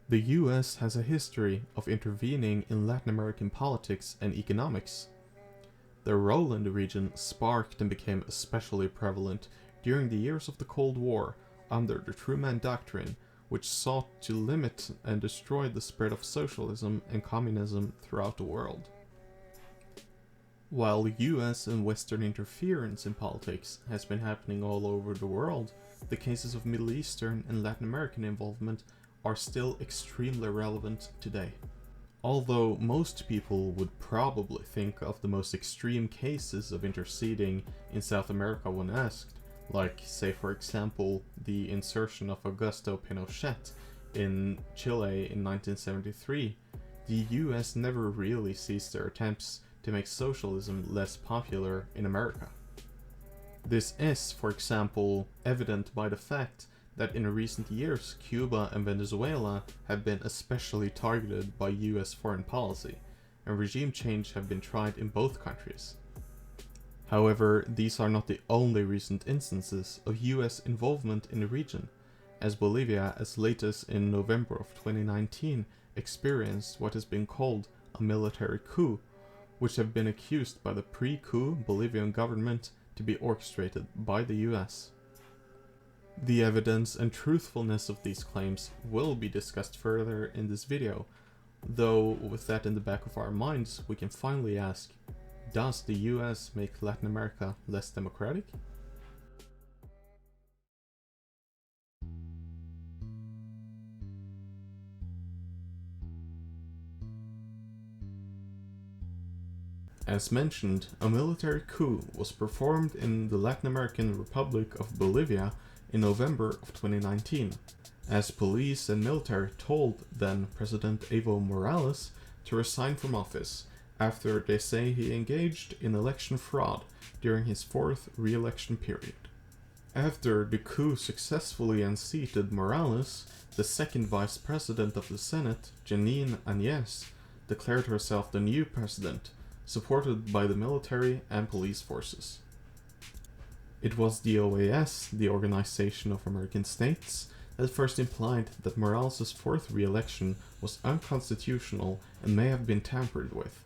The US has a history of intervening in Latin American politics and economics. Their role in the region sparked and became especially prevalent during the years of the Cold War under the Truman Doctrine, which sought to limit and destroy the spread of socialism and communism throughout the world. While US and Western interference in politics has been happening all over the world, the cases of Middle Eastern and Latin American involvement are still extremely relevant today. Although most people would probably think of the most extreme cases of interceding in South America when asked, like, say for example, the insertion of Augusto Pinochet in Chile in 1973, the US never really ceased their attempts to make socialism less popular in America. This is, for example, evident by the fact that in recent years Cuba and Venezuela have been especially targeted by US foreign policy, and regime change have been tried in both countries. However, these are not the only recent instances of US involvement in the region, as Bolivia as late as in November of 2019 experienced what has been called a military coup, which have been accused by the pre-coup Bolivian government to be orchestrated by the US. The evidence and truthfulness of these claims will be discussed further in this video, though with that in the back of our minds we can finally ask, does the US make Latin America less democratic? As mentioned, a military coup was performed in the Latin American Republic of Bolivia in November of 2019, as police and military told then President Evo Morales to resign from office after they say he engaged in election fraud during his fourth re-election period. After the coup successfully unseated Morales, the second vice president of the Senate, Janine Áñez, declared herself the new president, supported by the military and police forces. It was the OAS, the Organization of American States, that first implied that Morales' fourth re-election was unconstitutional and may have been tampered with.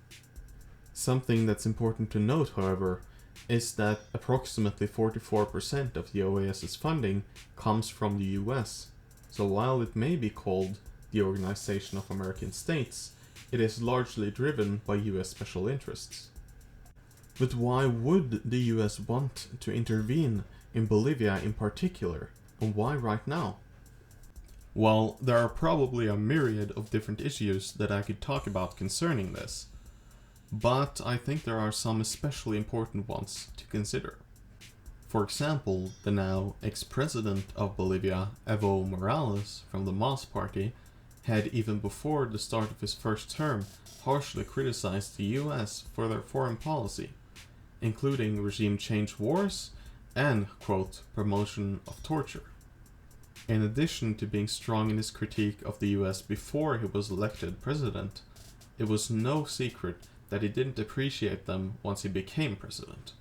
Something that's important to note, however, is that approximately 44% of the OAS's funding comes from the US, so while it may be called the Organization of American States, it is largely driven by US special interests. But why would the US want to intervene in Bolivia in particular, and why right now? Well, there are probably a myriad of different issues that I could talk about concerning this, but I think there are some especially important ones to consider. For example, the now ex-president of Bolivia, Evo Morales from the MAS party, had even before the start of his first term harshly criticized the US for their foreign policy, including regime change wars and, quote, promotion of torture. In addition to being strong in his critique of the US before he was elected president, it was no secret that he didn't appreciate them once he became president.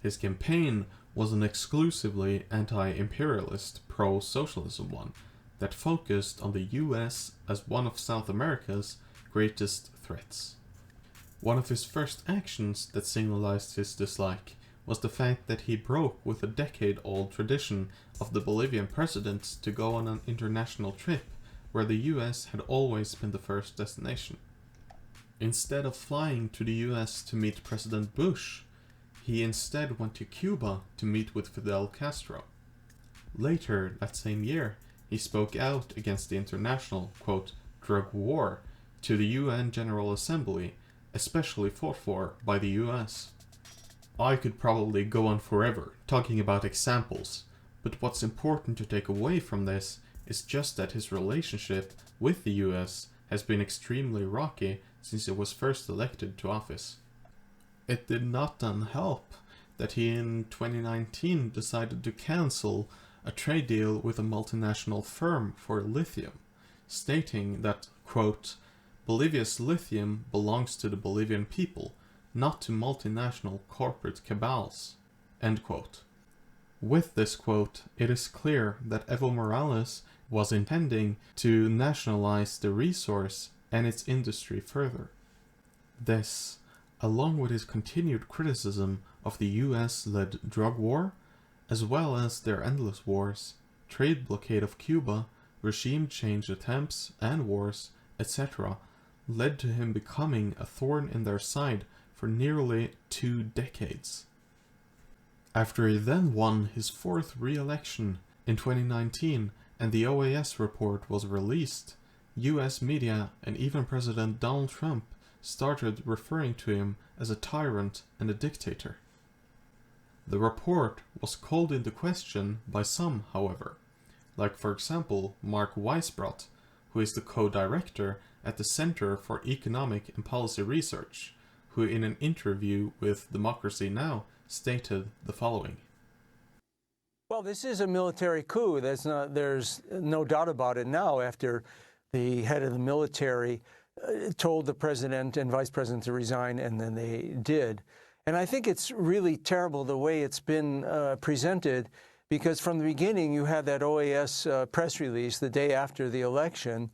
His campaign was an exclusively anti-imperialist, pro-socialism one that focused on the US as one of South America's greatest threats. One of his first actions that signalized his dislike was the fact that he broke with a decade-old tradition of the Bolivian presidents to go on an international trip where the US had always been the first destination. Instead of flying to the US to meet President Bush, he instead went to Cuba to meet with Fidel Castro. Later that same year, he spoke out against the international, quote, drug war to the UN General Assembly, especially fought for by the US. I could probably go on forever talking about examples, but what's important to take away from this is just that his relationship with the US has been extremely rocky since he was first elected to office. It did not then help that he in 2019 decided to cancel a trade deal with a multinational firm for lithium, stating that, quote, Bolivia's lithium belongs to the Bolivian people, not to multinational corporate cabals, end quote. With this quote, it is clear that Evo Morales was intending to nationalize the resource and its industry further. This, along with his continued criticism of the US-led drug war, as well as their endless wars, trade blockade of Cuba, regime change attempts and wars, etc., led to him becoming a thorn in their side for nearly 2 decades. After he then won his 4th re-election in 2019 and the OAS report was released, US media and even President Donald Trump started referring to him as a tyrant and a dictator. The report was called into question by some, however, like for example Mark Weisbrot, who is the co-director at the Center for Economic and Policy Research, who in an interview with Democracy Now! Stated the following. Well, this is a military coup. There's no doubt about it now after the head of the military told the president and vice president to resign, and then they did. And I think it's really terrible the way it's been presented, because from the beginning you had that OAS press release the day after the election,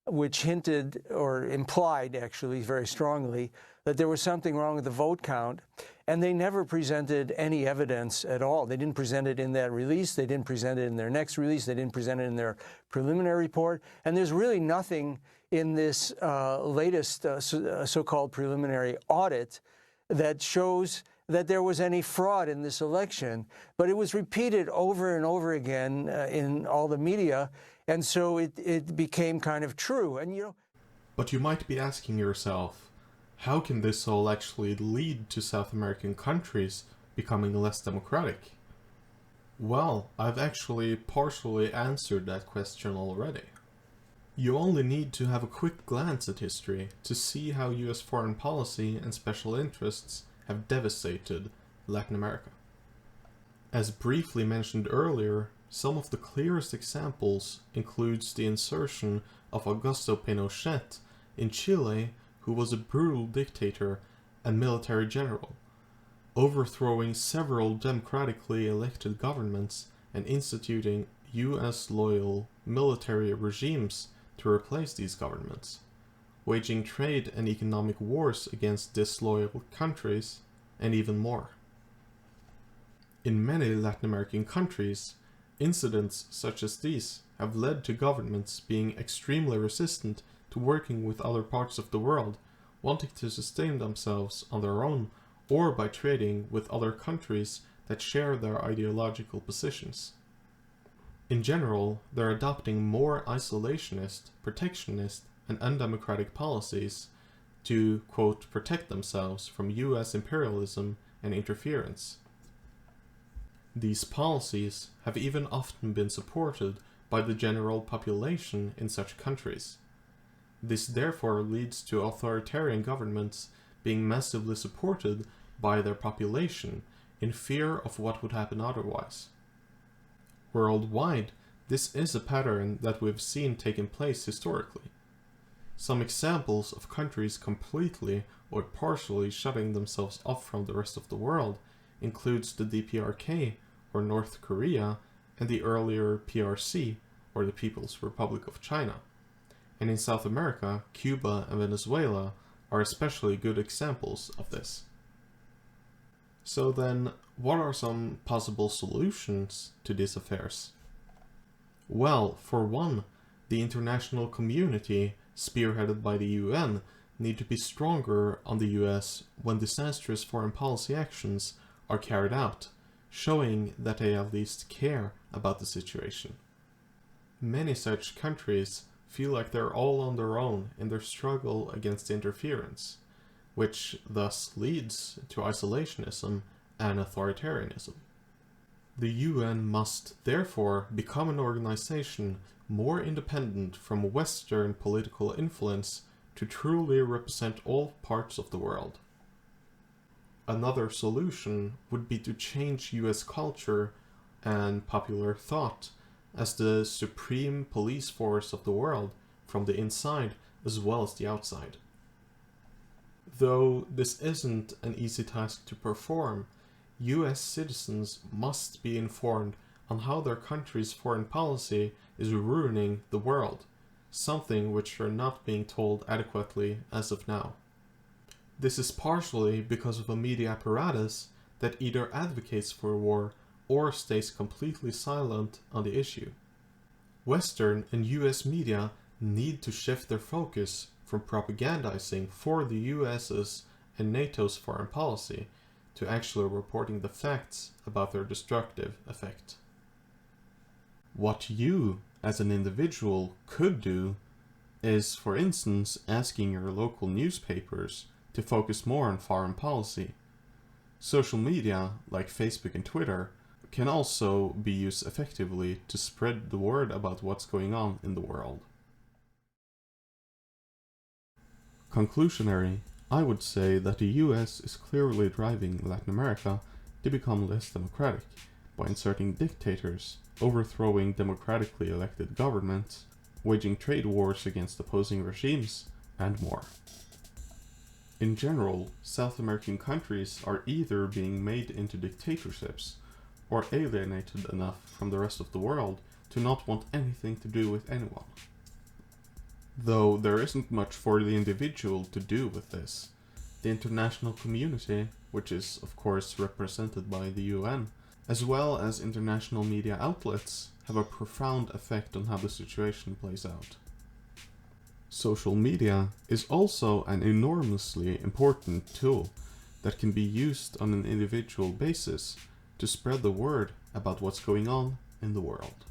which hinted or implied actually very strongly that there was something wrong with the vote count. And they never presented any evidence at all. They didn't present it in that release. They didn't present it in their next release. They didn't present it in their preliminary report. And there's really nothing in this latest so-called preliminary audit that shows that there was any fraud in this election. But it was repeated over and over again in all the media. And so it became kind of true. And you know. But you might be asking yourself, how can this all actually lead to South American countries becoming less democratic? Well, I've actually partially answered that question already. You only need to have a quick glance at history to see how US foreign policy and special interests have devastated Latin America. As briefly mentioned earlier, some of the clearest examples includes the insertion of Augusto Pinochet in Chile, who was a brutal dictator and military general, overthrowing several democratically elected governments and instituting US-loyal military regimes to replace these governments, waging trade and economic wars against disloyal countries, and even more. In many Latin American countries, incidents such as these have led to governments being extremely resistant to working with other parts of the world, wanting to sustain themselves on their own or by trading with other countries that share their ideological positions. In general, they're adopting more isolationist, protectionist, and undemocratic policies to, quote, protect themselves from US imperialism and interference. These policies have even often been supported by the general population in such countries. This therefore leads to authoritarian governments being massively supported by their population in fear of what would happen otherwise. Worldwide, this is a pattern that we've seen taking place historically. Some examples of countries completely or partially shutting themselves off from the rest of the world includes the DPRK, or North Korea, and the earlier PRC, or the People's Republic of China. And in South America, Cuba and Venezuela are especially good examples of this. So then, what are some possible solutions to these affairs? Well, for one, the international community, spearheaded by the UN, need to be stronger on the US when disastrous foreign policy actions are carried out, showing that they at least care about the situation. Many such countries feel like they're all on their own in their struggle against interference, which thus leads to isolationism and authoritarianism. The UN must therefore become an organization more independent from Western political influence to truly represent all parts of the world. Another solution would be to change US culture and popular thought as the supreme police force of the world from the inside as well as the outside. Though this isn't an easy task to perform, US citizens must be informed on how their country's foreign policy is ruining the world, something which they're not being told adequately as of now. This is partially because of a media apparatus that either advocates for war or stays completely silent on the issue. Western and US media need to shift their focus from propagandizing for the US's and NATO's foreign policy to actually reporting the facts about their destructive effect. What you, as an individual, could do is, for instance, asking your local newspapers to focus more on foreign policy. Social media, like Facebook and Twitter, can also be used effectively to spread the word about what's going on in the world. Conclusionary, I would say that the US is clearly driving Latin America to become less democratic by inserting dictators, overthrowing democratically elected governments, waging trade wars against opposing regimes, and more. In general, South American countries are either being made into dictatorships or alienated enough from the rest of the world to not want anything to do with anyone. Though there isn't much for the individual to do with this, the international community, which is of course represented by the UN, as well as international media outlets, have a profound effect on how the situation plays out. Social media is also an enormously important tool that can be used on an individual basis to spread the word about what's going on in the world.